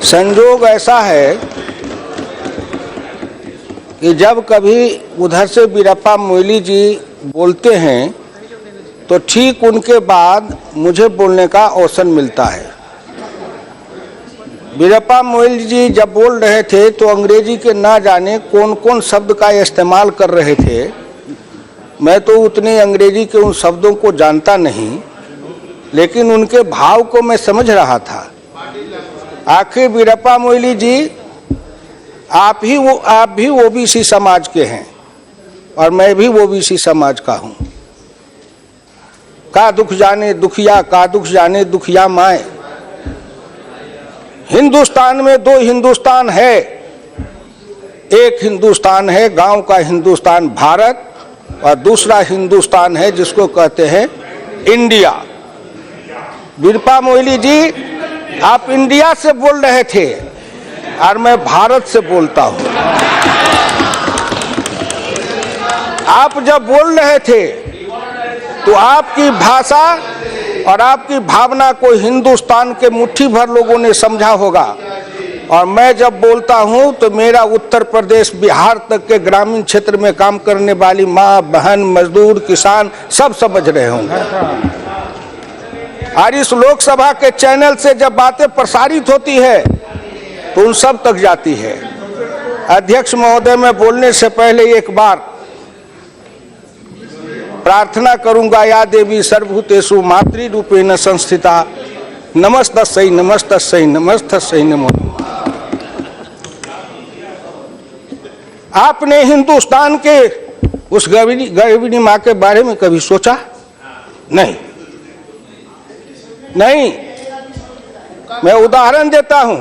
संजोग ऐसा है कि जब कभी उधर से वीरप्पा मोइली जी बोलते हैं तो ठीक उनके बाद मुझे बोलने का अवसर मिलता है। वीरप्पा मोइली जी जब बोल रहे थे तो अंग्रेजी के ना जाने कौन कौन शब्द का इस्तेमाल कर रहे थे। मैं तो उतने अंग्रेजी के उन शब्दों को जानता नहीं, लेकिन उनके भाव को मैं समझ रहा था। आखिर वीरप्पा मोइली जी आप भी ओबीसी समाज के हैं और मैं भी ओबीसी समाज का हूं। का दुख जाने दुखिया, का दुख जाने दुखिया माए। हिंदुस्तान में दो हिंदुस्तान है, एक हिंदुस्तान है गांव का हिंदुस्तान भारत और दूसरा हिंदुस्तान है जिसको कहते हैं इंडिया। वीरप्पा मोइली जी आप इंडिया से बोल रहे थे और मैं भारत से बोलता हूं। आप जब बोल रहे थे तो आपकी भाषा और आपकी भावना को हिंदुस्तान के मुट्ठी भर लोगों ने समझा होगा, और मैं जब बोलता हूं तो मेरा उत्तर प्रदेश बिहार तक के ग्रामीण क्षेत्र में काम करने वाली माँ बहन मजदूर किसान सब समझ रहे होंगे। और इस लोकसभा के चैनल से जब बातें प्रसारित होती है तो उन सब तक जाती है। अध्यक्ष महोदय, मैं बोलने से पहले एक बार प्रार्थना करूंगा, या देवी सर्वभूतेषु मातृरूपेण संस्थिता नमस्तस्यै नमस्तस्यै नमस्तस्यै नमो। आपने हिंदुस्तान के उस गर्भिणी माँ के बारे में कभी सोचा? नहीं। मैं उदाहरण देता हूं।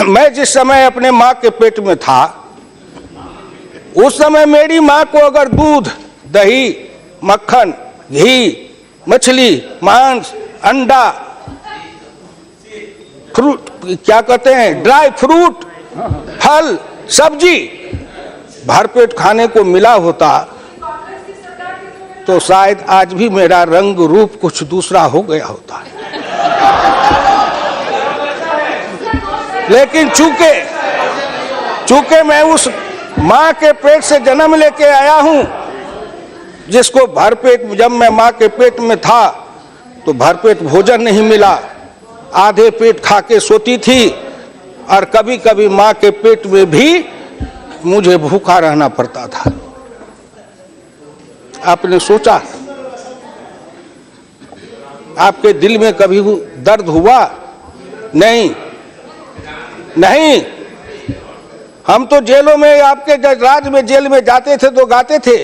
मैं जिस समय अपने माँ के पेट में था उस समय मेरी माँ को अगर दूध, दही, मक्खन, घी, मछली, मांस, अंडा, फ्रूट, क्या कहते हैं, ड्राई फ्रूट, फल, सब्जी भरपेट खाने को मिला होता तो शायद आज भी मेरा रंग रूप कुछ दूसरा हो गया होता। लेकिन चूंकि मैं उस माँ के पेट से जन्म लेके आया हूं जिसको भरपेट, जब मैं माँ के पेट में था तो भरपेट भोजन नहीं मिला, आधे पेट खा के सोती थी और कभी कभी माँ के पेट में भी मुझे भूखा रहना पड़ता था। आपने सोचा, आपके दिल में कभी दर्द हुआ? नहीं। हम तो जेलों में, आपके राज में जेल में जाते थे तो गाते थे,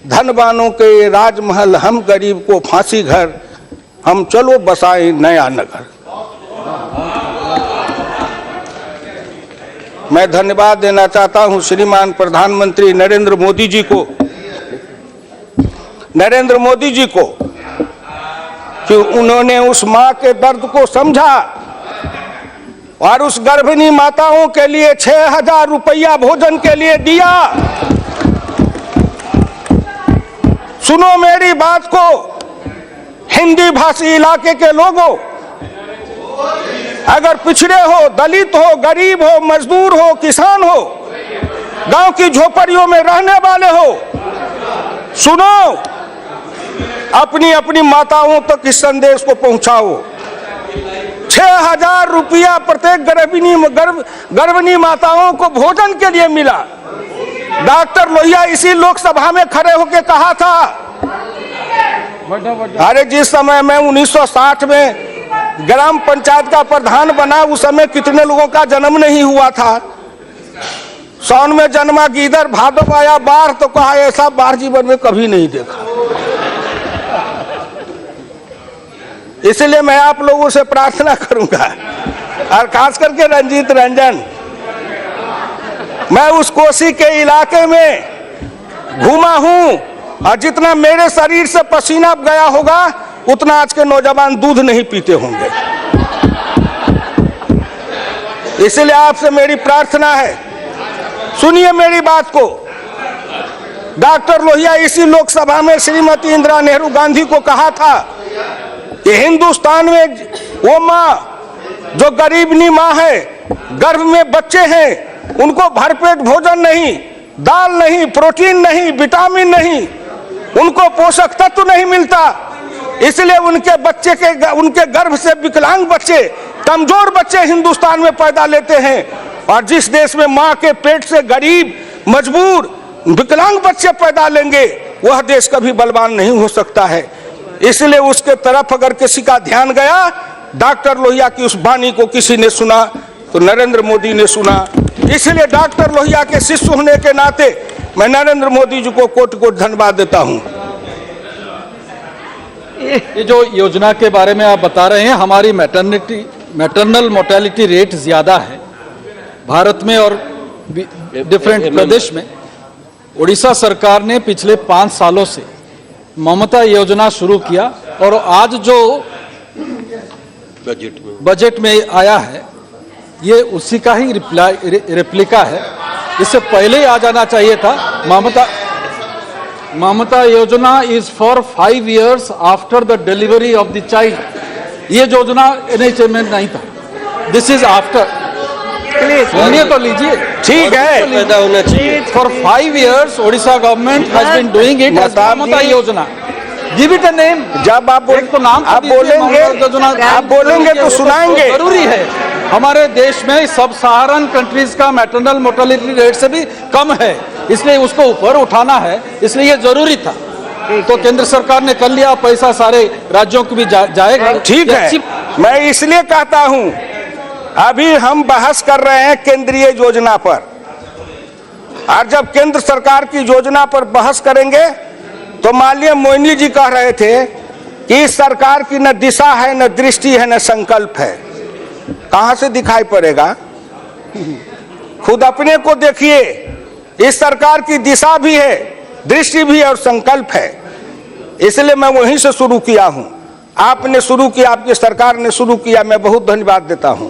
धनवानों के राजमहल हम गरीब को फांसी घर, हम चलो बसाएं नया नगर। मैं धन्यवाद देना चाहता हूं श्रीमान प्रधानमंत्री नरेंद्र मोदी जी को कि उन्होंने उस मां के दर्द को समझा और उस गर्भिणी माताओं के लिए 6,000 रुपया भोजन के लिए दिया। सुनो मेरी बात को, हिंदी भाषी इलाके के लोगों, अगर पिछड़े हो, दलित हो, गरीब हो, मजदूर हो, किसान हो, गांव की झोपड़ियों में रहने वाले हो, सुनो, अपनी अपनी माताओं तक इस संदेश को पहुंचाओ। 6,000 रुपया प्रत्येक गर्भिणी माताओं को भोजन के लिए मिला। डॉक्टर लोहिया इसी लोकसभा में खड़े होकर कहा था, अरे जिस समय मैं 1960 में ग्राम पंचायत का प्रधान बना उस समय कितने लोगों का जन्म नहीं हुआ था। सावन में जन्मा गीदड़, भादव आया बाढ़, तो कहा ऐसा बाढ़ जीवन में कभी नहीं देखा। इसलिए मैं आप लोगों से प्रार्थना करूंगा, और खास करके रंजीत रंजन, मैं उस कोसी के इलाके में घूमा हूं और जितना मेरे शरीर से पसीना गया होगा उतना आज के नौजवान दूध नहीं पीते होंगे। इसलिए आपसे मेरी प्रार्थना है, सुनिए मेरी बात को। डॉक्टर लोहिया इसी लोकसभा में श्रीमती इंदिरा नेहरू गांधी को कहा था कि हिंदुस्तान में वो माँ जो गरीबनी माँ है, गर्भ में बच्चे हैं, उनको भरपेट भोजन नहीं, दाल नहीं, प्रोटीन नहीं, विटामिन नहीं, उनको पोषक तत्व नहीं मिलता, इसलिए उनके गर्भ से विकलांग बच्चे, कमजोर बच्चे हिंदुस्तान में पैदा लेते हैं। और जिस देश में माँ के पेट से गरीब, मजबूर, विकलांग बच्चे पैदा लेंगे, वह देश कभी बलवान नहीं हो सकता है। इसलिए उसके तरफ अगर किसी का ध्यान गया, डॉक्टर लोहिया की उस वाणी को किसी ने सुना तो नरेंद्र मोदी ने सुना। इसलिए डॉक्टर लोहिया के शिष्य होने के नाते मैं नरेंद्र मोदी जी को कोटि कोटि धन्यवाद देता हूं। ये जो योजना के बारे में आप बता रहे हैं, हमारी मैटरनल मोर्टेलिटी रेट ज्यादा है भारत में और डिफरेंट प्रदेश में। उड़ीसा सरकार ने पिछले 5 सालों से ममता योजना शुरू किया और आज जो बजट में आया है ये उसी का ही रेप्लिका है। इससे पहले ही आ जाना चाहिए था। ममता योजना is for 5 years after the delivery of the child. ये योजना NHM में नहीं था, दिस इज आफ्टर। सुनिए तो लीजिए, ठीक है, पैदा होना चाहिए। For 5 years Odisha government has been doing it as Mamata योजना। Give it a name. जब आप तो नाम आप बोलेंगे तो सुनाएंगे। जरूरी है, हमारे देश में सब सहारन कंट्रीज का मैटरनल मोर्टेलिटी रेट से भी कम है, इसलिए उसको ऊपर उठाना है, इसलिए ये जरूरी था। तो केंद्र सरकार ने कर लिया, पैसा सारे राज्यों को भी जाएगा। ठीक है, मैं इसलिए कहता हूं, अभी हम बहस कर रहे हैं केंद्रीय योजना पर, और जब केंद्र सरकार की योजना पर बहस करेंगे तो माननीय मोइनी जी कह रहे थे कि इस सरकार की न दिशा है, न दृष्टि है, न संकल्प है। कहां से दिखाई पड़ेगा? खुद अपने को देखिए, इस सरकार की दिशा भी है, दृष्टि भी है और संकल्प है। इसलिए मैं वहीं से शुरू किया हूं। आपने शुरू किया, आपकी सरकार ने शुरू किया, मैं बहुत धन्यवाद देता हूं।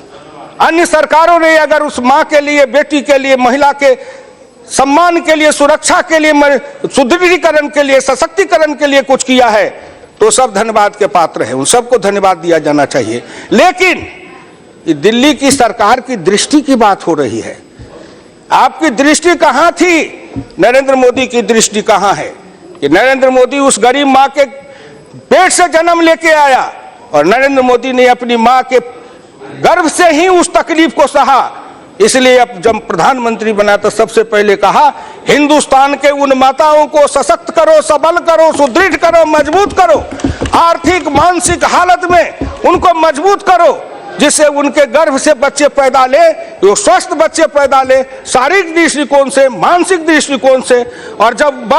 अन्य सरकारों ने अगर उस मां के लिए, बेटी के लिए, महिला के सम्मान के लिए, सुरक्षा के लिए, सुदृढ़ीकरण के लिए, सशक्तिकरण के लिए कुछ किया है तो सब धन्यवाद के पात्र है, उन सबको धन्यवाद दिया जाना चाहिए। लेकिन दिल्ली की सरकार की दृष्टि की बात हो रही है। आपकी दृष्टि कहां थी? नरेंद्र मोदी की दृष्टि कहां है? कि नरेंद्र मोदी उस गरीब मां के पेट से जन्म लेके आया और नरेंद्र मोदी ने अपनी मां के गर्भ से ही उस तकलीफ को सहा। इसलिए अब जब प्रधानमंत्री बना तो सबसे पहले कहा, हिंदुस्तान के उन माताओं को सशक्त करो, सबल करो, सुदृढ़ करो, मजबूत करो, आर्थिक मानसिक हालत में उनको मजबूत करो, जिससे उनके गर्भ से बच्चे पैदा ले, वो स्वस्थ बच्चे पैदा ले, शारीरिक दृष्टिकोण से, मानसिक दृष्टिकोण से। और जब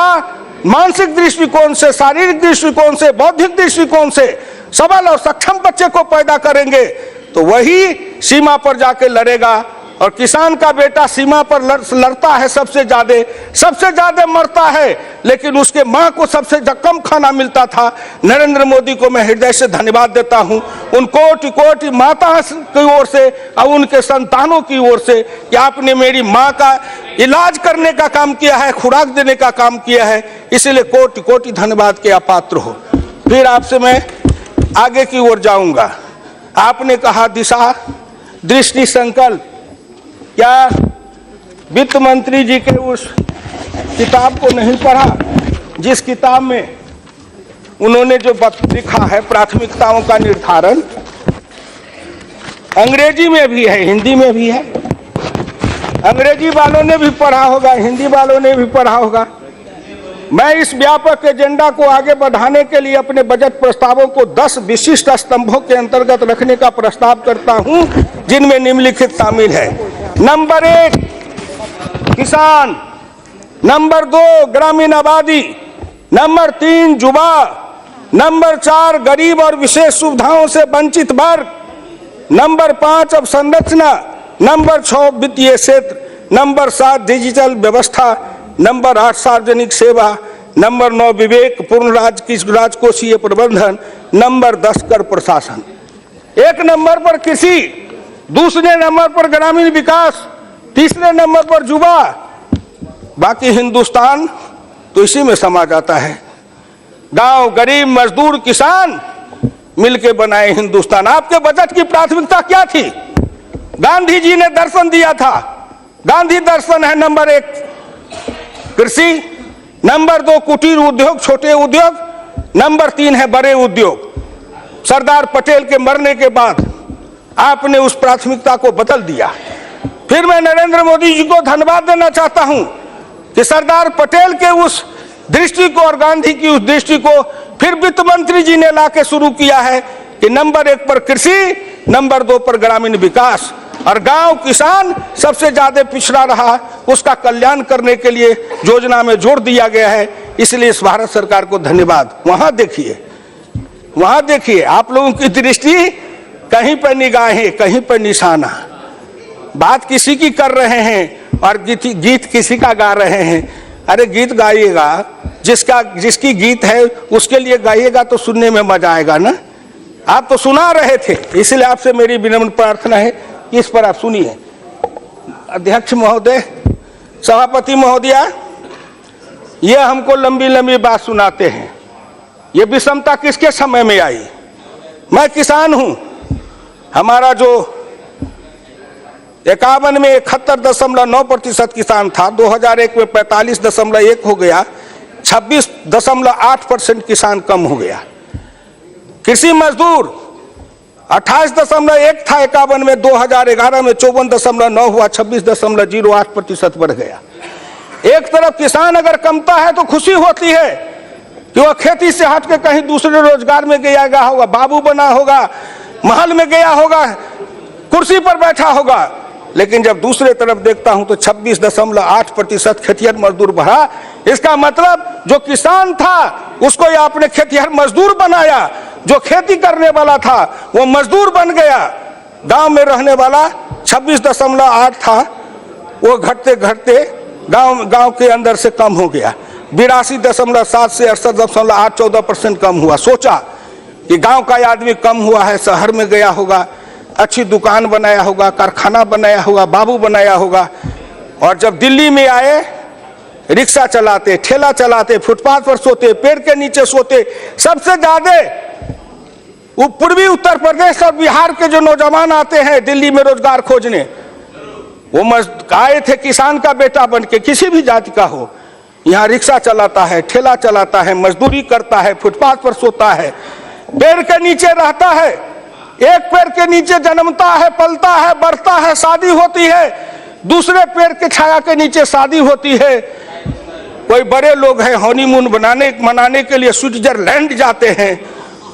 मानसिक दृष्टिकोण से, शारीरिक दृष्टिकोण से, बौद्धिक दृष्टिकोण से सबल और सक्षम बच्चे को पैदा करेंगे तो वही सीमा पर जाके लड़ेगा। और किसान का बेटा सीमा पर लड़ता है, सबसे ज्यादा मरता है, लेकिन उसके मां को सबसे कम खाना मिलता था। नरेंद्र मोदी को मैं हृदय से धन्यवाद देता हूं, उन कोटि कोटि माता की ओर से और उनके संतानों की ओर से, कि आपने मेरी मां का इलाज करने का काम किया है, खुराक देने का काम किया है। इसलिए कोटि कोटि धन्यवाद के आप पात्र हो। फिर आपसे मैं आगे की ओर जाऊंगा। आपने कहा दिशा, दृष्टि, संकल्प। क्या वित्त मंत्री जी के उस किताब को नहीं पढ़ा जिस किताब में उन्होंने जो लिखा है प्राथमिकताओं का निर्धारण? अंग्रेजी में भी है, हिंदी में भी है। अंग्रेजी वालों ने भी पढ़ा होगा, हिंदी वालों ने भी पढ़ा होगा। मैं इस व्यापक एजेंडा को आगे बढ़ाने के लिए अपने बजट प्रस्तावों को 10 विशिष्ट स्तंभों के अंतर्गत रखने का प्रस्ताव करता हूं, जिनमें निम्नलिखित शामिल है। नंबर 1 किसान, नंबर 2 ग्रामीण आबादी, नंबर 3 युवा, नंबर 4 गरीब और विशेष सुविधाओं से वंचित वर्ग, नंबर 5 अवसंरचना, नंबर 6 वित्तीय क्षेत्र, नंबर 7 डिजिटल व्यवस्था, नंबर 8 सार्वजनिक सेवा, नंबर 9 विवेकपूर्ण राजकोषीय प्रबंधन, नंबर 10 कर प्रशासन। 1 नंबर पर कृषि, दूसरे नंबर पर ग्रामीण विकास, तीसरे नंबर पर युवा, बाकी हिंदुस्तान तो इसी में समा जाता है। गांव, गरीब, मजदूर, किसान, मिलके बनाए हिंदुस्तान। आपके बजट की प्राथमिकता क्या थी? गांधी जी ने दर्शन दिया था। गांधी दर्शन है नंबर 1 कृषि, नंबर 2 कुटीर उद्योग, छोटे उद्योग, नंबर 3 है बड़े उद्योग। सरदार पटेल के मरने के बाद आपने उस प्राथमिकता को बदल दिया। फिर मैं नरेंद्र मोदी जी को धन्यवाद देना चाहता हूं कि सरदार पटेल के उस दृष्टि को और गांधी की उस दृष्टि को फिर वित्त मंत्री जी ने लाके शुरू किया है कि नंबर 1 पर कृषि, नंबर 2 पर ग्रामीण विकास, और गांव किसान सबसे ज्यादा पिछड़ा रहा, उसका कल्याण करने के लिए योजना में जोड़ दिया गया है। इसलिए इस भारत सरकार को धन्यवाद। वहां देखिए आप लोगों की दृष्टि कहीं पर निगाहें, कहीं पर निशाना, बात किसी की कर रहे हैं और गीत किसी का गा रहे हैं। अरे गीत गाइएगा, जिसकी गीत है उसके लिए गाइएगा तो सुनने में मजा आएगा ना। आप तो सुना रहे थे, इसलिए आपसे मेरी विनम्र प्रार्थना है कि इस पर आप सुनिए। अध्यक्ष महोदय, सभापति महोदया, ये हमको लंबी लंबी बात सुनाते हैं। ये विषमता किसके समय में आई? मैं किसान हूं। हमारा जो 51 में 71.9% किसान था, 2001 में 45.1 हो गया, 26.8% किसान कम हो गया। कृषि मजदूर 28.1 था 51 में, 2011 में 54.9 हुआ, 26.08% बढ़ गया। एक तरफ किसान अगर कमता है तो खुशी होती है कि वह खेती से हट के कहीं दूसरे रोजगार में गया होगा, बाबू बना होगा, महल में गया होगा, कुर्सी पर बैठा होगा। लेकिन जब दूसरे तरफ देखता हूं तो 26.8% खेतिहर मजदूर बढ़ा। इसका मतलब जो किसान था उसको या आपने खेतिहर मजदूर बनाया, जो खेती करने वाला था वो मजदूर बन गया। गांव में रहने वाला 26.8 था, वो घटते घटते गांव के अंदर से कम हो गया। 82.7 से 68.8, 14% कम हुआ। सोचा कि गांव का आदमी कम हुआ है, शहर में गया होगा, अच्छी दुकान बनाया होगा, कारखाना बनाया होगा, बाबू बनाया होगा। और जब दिल्ली में आए, रिक्शा चलाते, ठेला चलाते, फुटपाथ पर सोते, पेड़ के नीचे सोते। सबसे ज्यादा पूर्वी उत्तर प्रदेश और बिहार के जो नौजवान आते हैं दिल्ली में रोजगार खोजने, वो आए थे किसान का बेटा बन के, किसी भी जाति का हो। यहाँ रिक्शा चलाता है, ठेला चलाता है, मजदूरी करता है, फुटपाथ पर सोता है, पेड़ के नीचे रहता है। एक पेड़ के नीचे जन्मता है, पलता है, बढ़ता है, शादी होती है, दूसरे पेड़ के छाया के नीचे शादी होती है। कोई बड़े लोग हैं हनीमून मनाने के लिए स्विट्जरलैंड जाते हैं,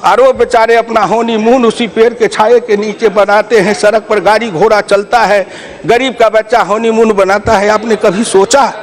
और वो बेचारे अपना हनीमून उसी पेड़ के छाये के नीचे बनाते हैं। सड़क पर गाड़ी घोड़ा चलता है, गरीब का बच्चा हनीमून बनाता है। आपने कभी सोचा